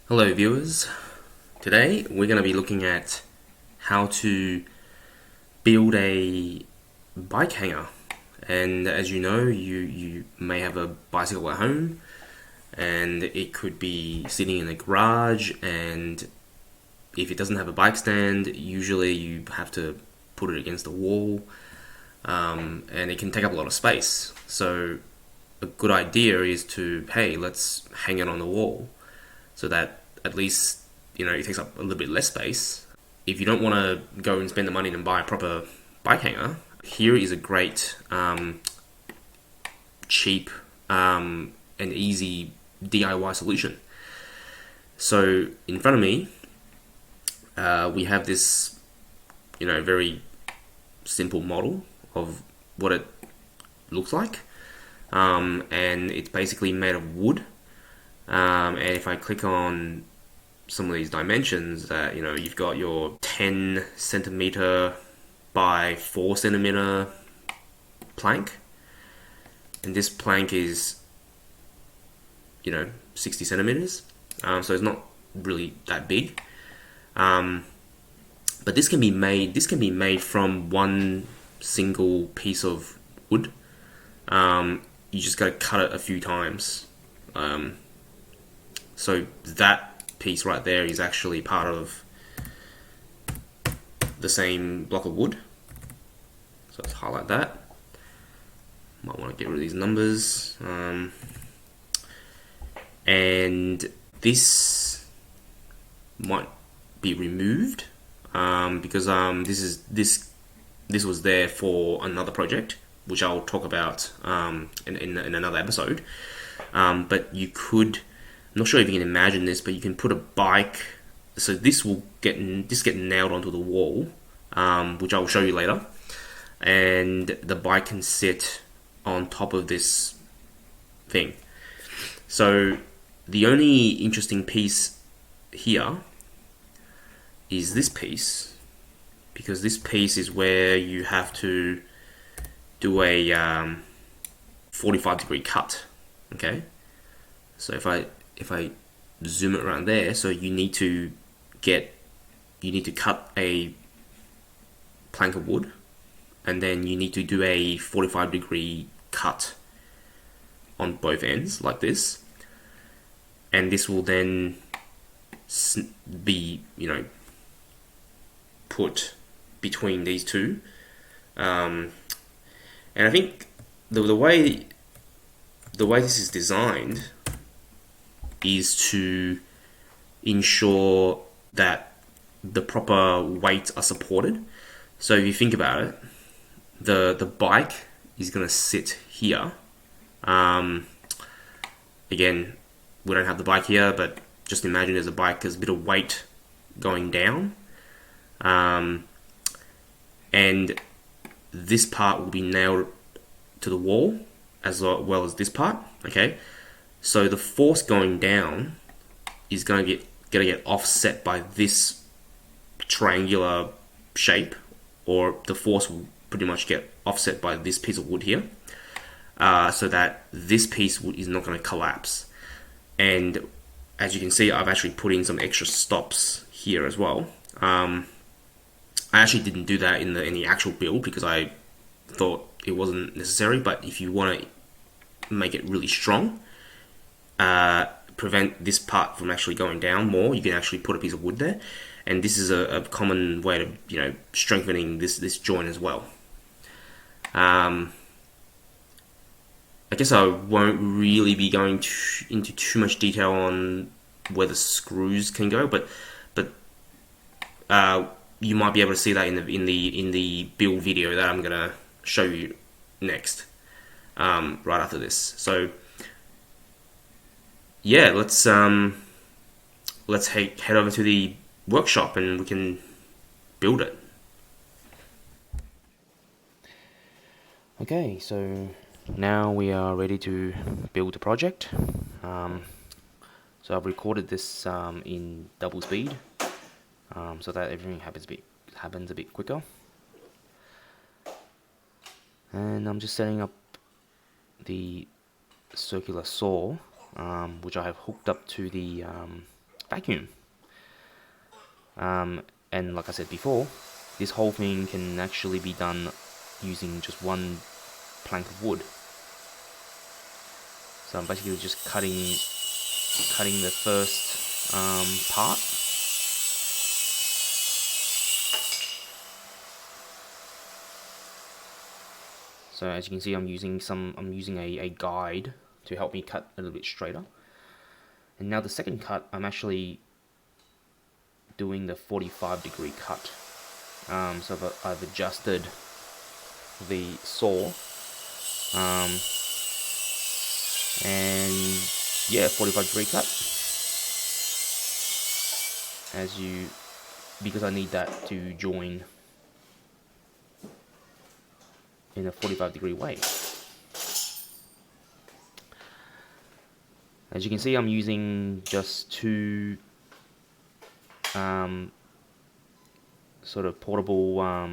Hello viewers, today we're going to be looking at how to build a bike hanger. And as you know, you may have a bicycle at home and it could be sitting in a garage, and if it doesn't have a bike stand, usually you have to put it against the wall, and it can take up a lot of space. So a good idea is to, hey, let's hang it on the wall so that at least it takes up a little bit less space. If you don't want to go and spend the money and buy a proper bike hanger, here is a great cheap and easy DIY solution. So in front of me, we have this very simple model of what it looks like, and it's basically made of wood. And if I click on some of these dimensions, that you've got your 10 centimeter by 4 centimeter plank, and this plank is 60 centimeters, so it's not really that big. But this can be made from one single piece of wood. You just got to cut it a few times. So that piece right there is actually part of the same block of wood. So let's highlight that. Might want to get rid of these numbers. And this might be removed because this was there for another project, which I'll talk about in another episode. But you could, I'm not sure if you can imagine this, but you can put a bike. So this will get nailed onto the wall, which I will show you later, and the bike can sit on top of this thing. So the only interesting piece here is this piece, because this piece is where you have to do a 45-degree cut. Okay, so if I zoom it around there, so you need to cut a plank of wood, and then you need to do a 45-degree cut on both ends like this, and this will then be put between these two, and I think the way this is designed is to ensure that the proper weights are supported. So if you think about it, the bike is going to sit here. Again, we don't have the bike here, but just imagine there's a bike, there's a bit of weight going down, and this part will be nailed to the wall as well as this part. Okay, so the force going down is going to get offset by this triangular shape, or the force will pretty much get offset by this piece of wood here, so that this piece is not going to collapse. And as you can see, I've actually put in some extra stops here as well. I actually didn't do that in the actual build because I thought it wasn't necessary. But if you want to make it really strong, prevent this part from actually going down more, you can actually put a piece of wood there, and this is a common way of strengthening this joint as well. I guess I won't really be going into too much detail on where the screws can go, but you might be able to see that in the build video that I'm gonna show you next, right after this. So yeah, let's head over to the workshop and we can build it. Okay, so now we are ready to build the project. So I've recorded this in double speed, so that everything happens a bit quicker. And I'm just setting up the circular saw, which I have hooked up to the vacuum. And like I said before, this whole thing can actually be done using just one plank of wood. So I'm basically just cutting the first part. So as you can see, I'm using a guide to help me cut a little bit straighter. And now the second cut, I'm actually doing the 45-degree cut. So I've adjusted the saw, and yeah, 45-degree cut. Because I need that to join in a 45-degree way. As you can see, I'm using just two sort of portable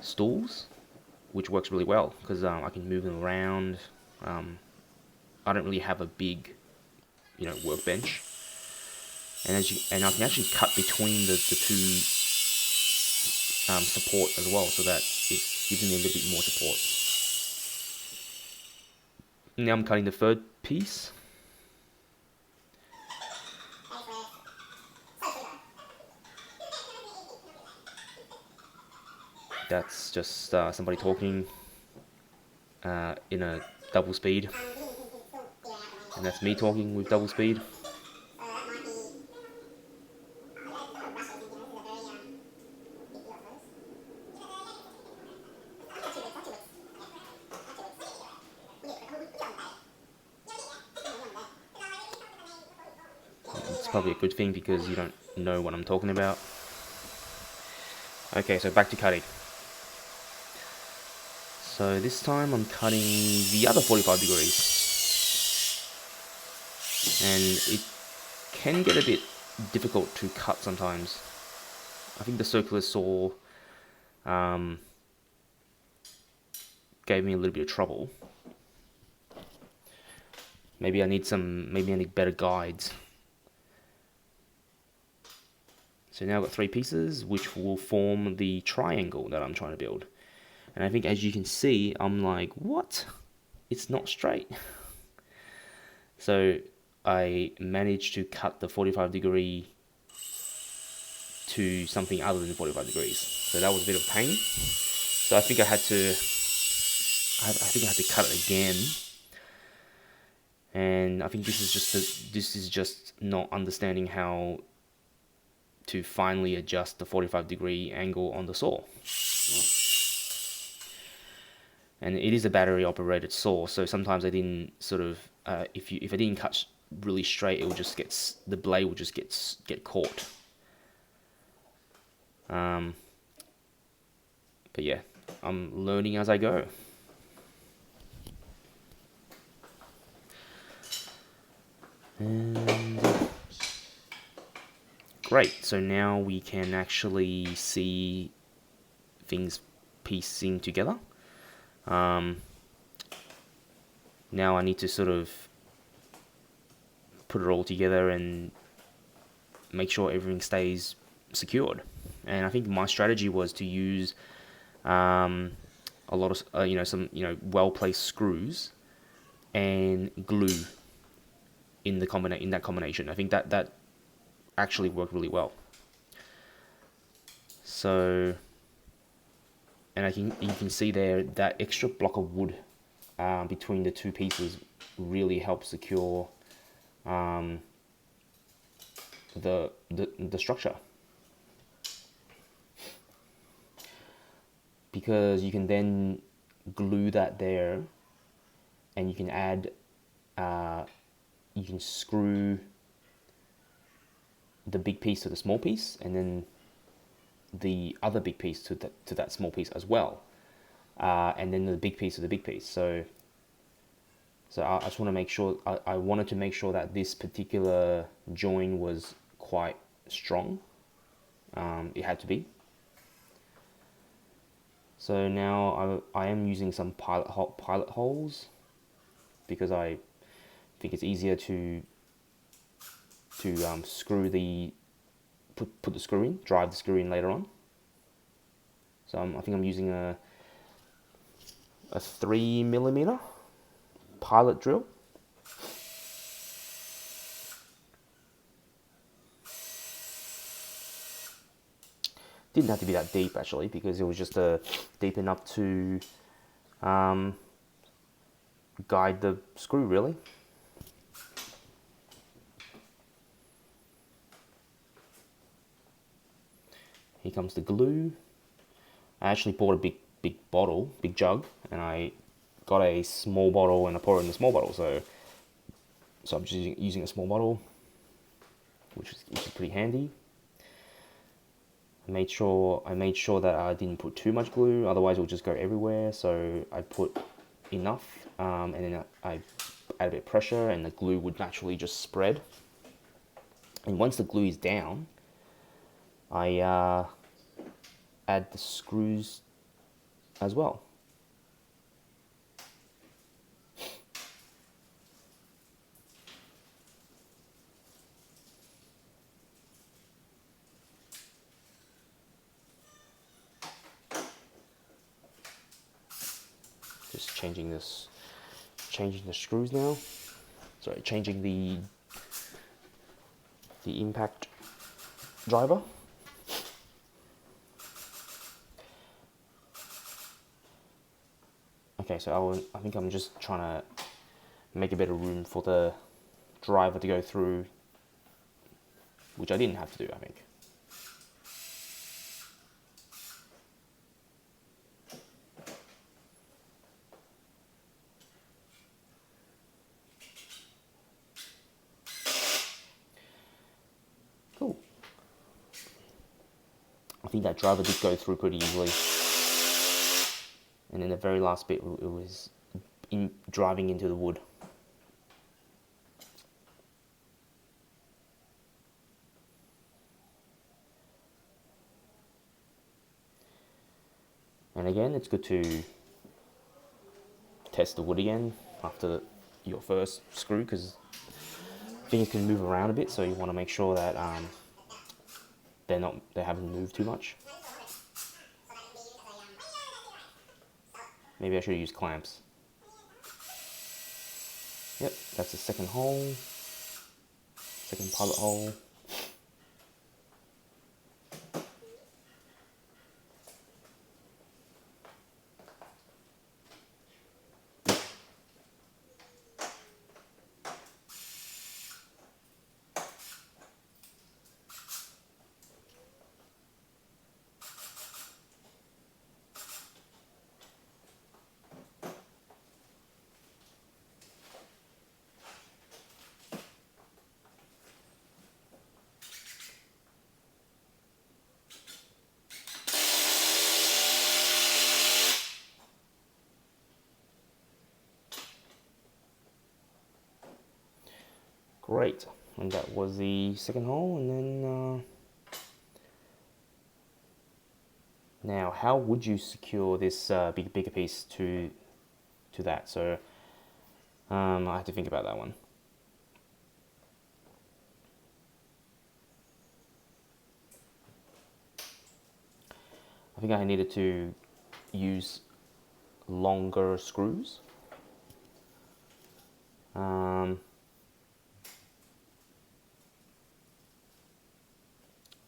stools, which works really well because I can move them around. I don't really have a big, workbench, and I can actually cut between the two support as well, so that it gives me a little bit more support. Now I'm cutting the third piece. That's just somebody talking in a double speed, and that's me talking with double speed. It's probably a good thing because you don't know what I'm talking about. Okay, so back to cutting. So this time I'm cutting the other 45 degrees. And it can get a bit difficult to cut sometimes. I think the circular saw gave me a little bit of trouble. Maybe I need better guides. So now I've got three pieces which will form the triangle that I'm trying to build. And I think as you can see, I'm like, what? It's not straight. So I managed to cut the 45-degree to something other than 45 degrees. So that was a bit of pain. So I think I had to cut it again. And I think this is just not understanding how to finally adjust the 45-degree angle on the saw. And it is a battery operated saw, so sometimes I didn't sort of if I didn't cut really straight, the blade will just get caught. But yeah, I'm learning as I go. And great, so now we can actually see things piecing together. Now I need to sort of put it all together and make sure everything stays secured. And I think my strategy was to use a lot of some well-placed screws and glue in that combination. I think that actually worked really well. So, and you can see there that extra block of wood between the two pieces really helps secure the structure, because you can then glue that there, and you can add you can screw the big piece to the small piece, and then the other big piece to that small piece as well, and then the big piece to the big piece. So I just want to make sure, I wanted to make sure that this particular join was quite strong. It had to be. So now I am using some pilot holes because I think it's easier to screw the put the screw in, drive the screw in later on. So I think I'm using a 3mm pilot drill. Didn't have to be that deep actually, because it was just deep enough to guide the screw really. Here comes the glue. I actually bought a big bottle, big jug, and I got a small bottle and I poured it in the small bottle. So I'm just using a small bottle, which is pretty handy. I made sure that I didn't put too much glue, otherwise it will just go everywhere. So I put enough, and then I add a bit of pressure, and the glue would naturally just spread. And once the glue is down, I add the screws as well. Just changing the screws now. Sorry, changing the impact driver. Okay, so I think I'm just trying to make a bit of room for the driver to go through, which I didn't have to do, I think. Cool. I think that driver did go through pretty easily. And then the very last bit, it was driving into the wood. And again, it's good to test the wood again after your first screw, because things can move around a bit, so you want to make sure that they haven't moved too much. Maybe I should use clamps. Yep, that's the second hole, second pilot hole. Great, and that was the second hole, and then now how would you secure this bigger piece to that? So I had to think about that one. I think I needed to use longer screws.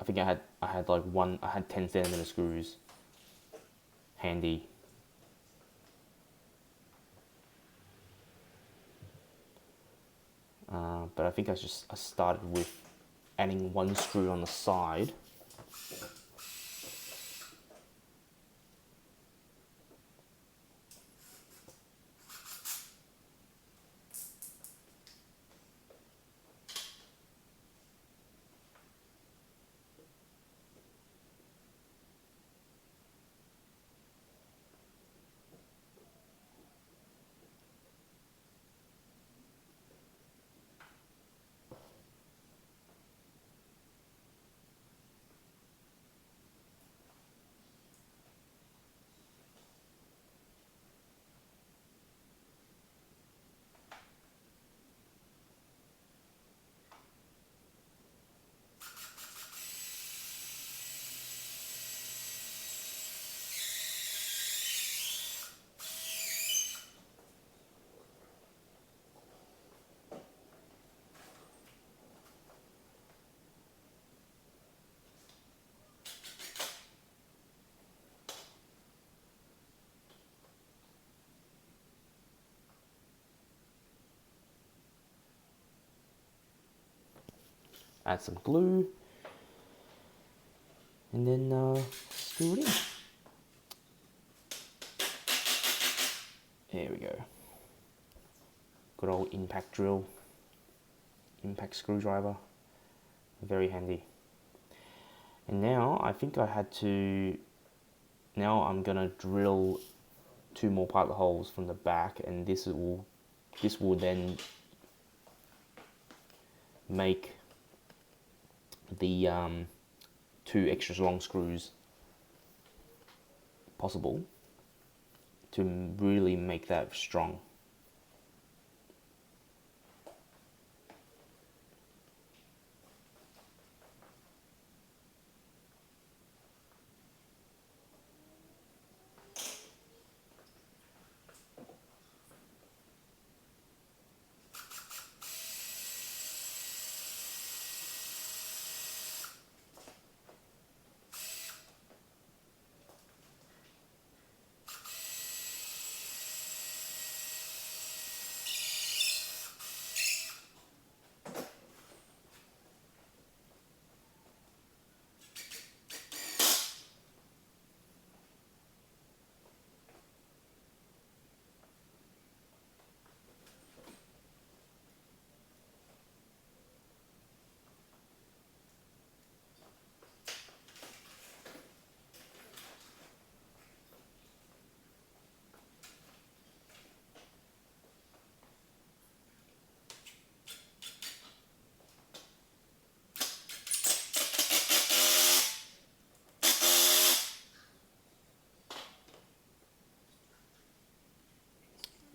I think I had like I had 10cm screws handy. But I think I started with adding one screw on the side. add some glue, and then screw it in. There we go. Good old impact drill, impact screwdriver, very handy. And now I think I had to, now I'm gonna drill 2 more pilot holes from the back, and this will then make the 2 extra long screws possible to really make that strong.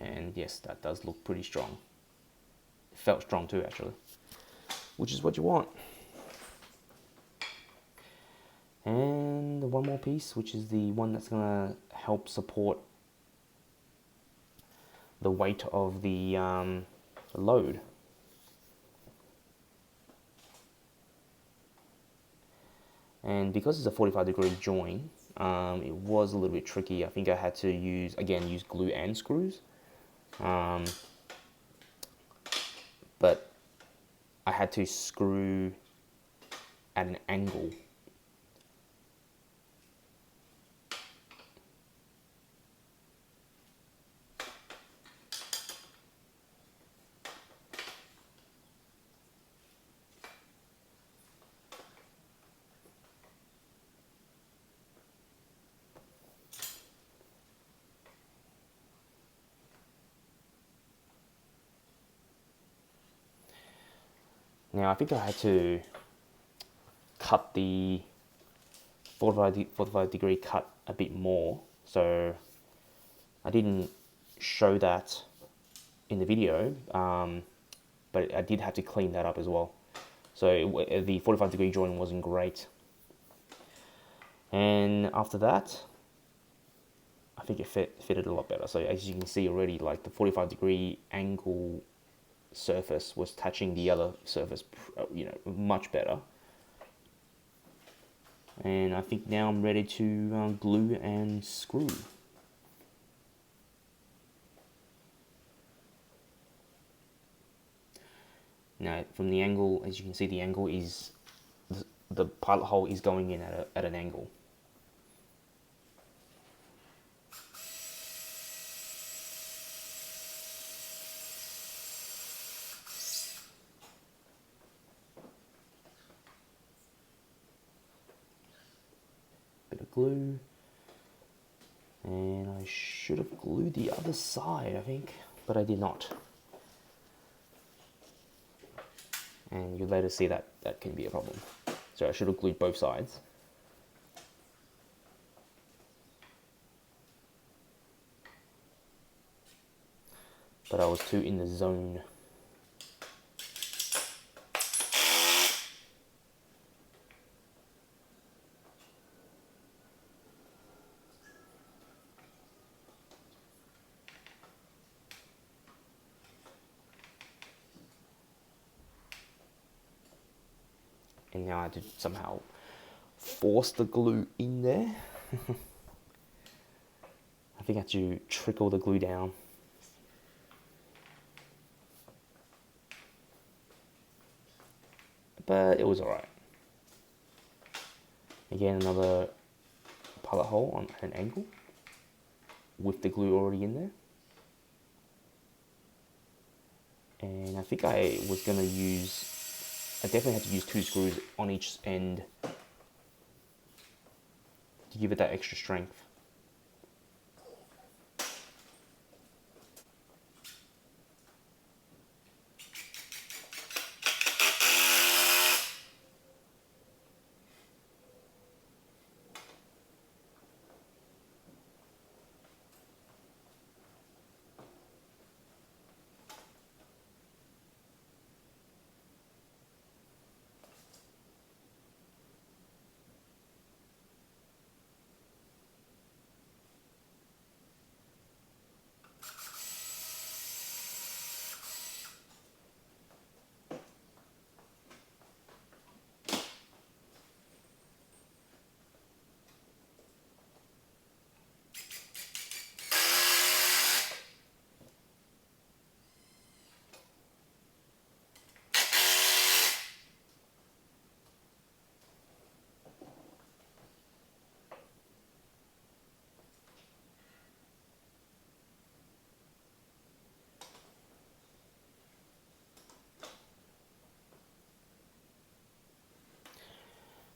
And yes, that does look pretty strong. It felt strong too, actually, which is what you want. And one more piece, which is the one that's gonna help support the weight of the load. And because it's a 45-degree join, it was a little bit tricky. I think I had to use glue and screws. But I had to screw at an angle. Now I think I had to cut the 45 degree cut a bit more, so I didn't show that in the video, but I did have to clean that up as well. So the 45-degree join wasn't great. And after that, I think it fitted a lot better. So as you can see already, like the 45-degree angle surface was touching the other surface, much better. And I think now I'm ready to glue and screw. Now from the angle, as you can see, the angle is, the pilot hole is going in at an angle. Bit of glue. And I should have glued the other side, I think, but I did not. And you'll later see that that can be a problem. So I should have glued both sides. But I was too in the zone. And now I had to somehow force the glue in there. I think I had to trickle the glue down. but it was alright. Again, another pilot hole on an angle with the glue already in there. And I think I definitely had to use 2 screws on each end to give it that extra strength.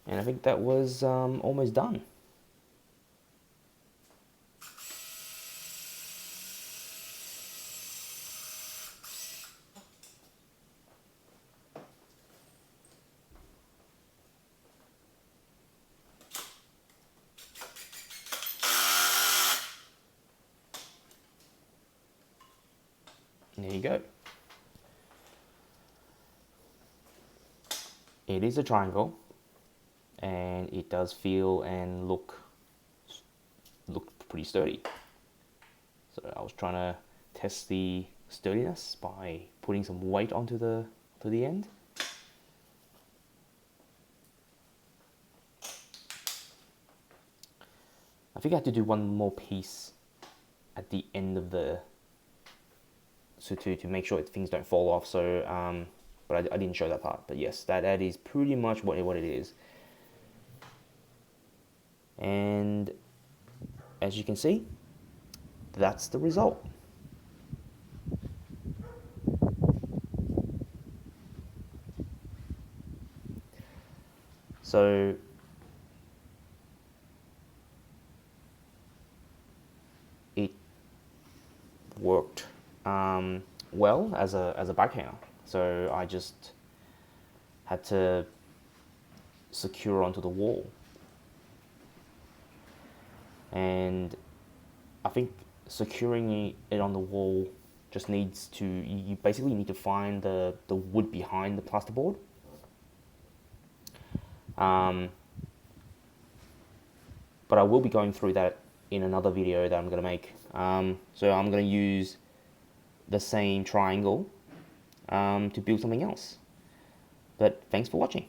And I think that was almost done. There you go. It is a triangle, and it does feel and look pretty sturdy. So I was trying to test the sturdiness by putting some weight onto the end. I think I had to do one more piece at the end of the to make sure things don't fall off. So but I didn't show that part. But yes, that is pretty much what it is. And as you can see, that's the result. So it worked well as a bike hanger. So I just had to secure onto the wall. And I think securing it on the wall just needs to, you basically need to find the wood behind the plasterboard. But I will be going through that in another video that I'm going to make. So I'm going to use the same triangle to build something else. But thanks for watching.